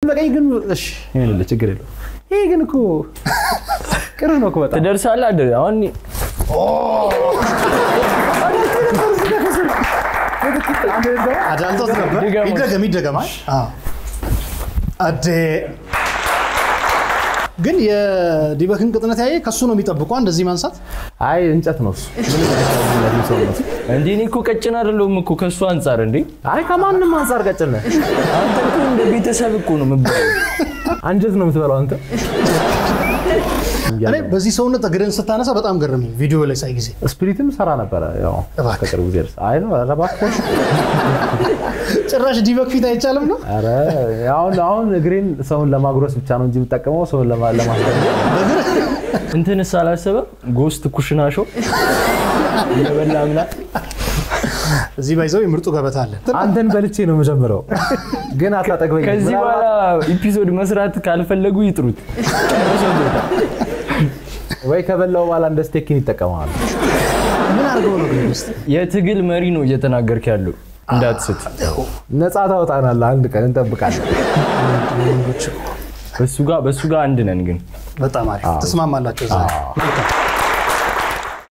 በቀኝ ግን እሺ ይሄን ችግር የለው ይሄ ግን እኮ ቅር ነው እኮ በጣም ትደርሳለህ አይደል አሁን አዳልቶት ነበር ይደገም አዴ ግን የዲበክን ቅጥነት ያየ ከሱ ነው የሚጠብቀው እንደዚህ ማንሳት አይ እንጨት ነው እሱ እንዴ እኔ እኮ ቀጭን አይደለም እኮ ከሱ አንፃር እንዴ አይ ከማንንም አንፃር ቀጭን ነህ አንተ እኮ እንደ ቤተሰብ እኮ ነው የምትበላው አንጀት ነው የምትበላው አንተ እኔ በዚህ ሰውነት እግርን ስታነሳ በጣም ገረመኝ ቪዲዮ ላይ ሳይ ጊዜ ስፒሪትም ሰራ ነበር ያው ከቅርብ ጊዜ አይ ነው ረባክ ጭራሽ ዲበክ ፊት አይቻልም ነው አረ አሁን እግሬን ሰውን ለማጉረስ ብቻ ነው እንጂ የምጠቀመው ሰውን ለማስገኘት እንትን ሳላሰበ ጎስት ኩሽና ሾው ለበላምና እዚህ ባይዘው የምርጡ ገበታ አለ አንተን በልቼ ነው መጀመሪያው ግን አታጠግበኝ ከዚህ በኋላ ኤፒሶድ መስራት ካልፈለጉ ይጥሩት ወይ ከበላው በኋላ እንደ ስቴክን ይጠቀማሉ ምን አርገው ነው ግን የትግል መሪ ነው እየተናገርክ ያለው እንዳትስት ነፃ ታወጣናለህ አንድ ቀን እንጠብቃለን በሱ ጋር አንድ ነን ግን በጣም አሪፍ ተስማማላችሁ እዛ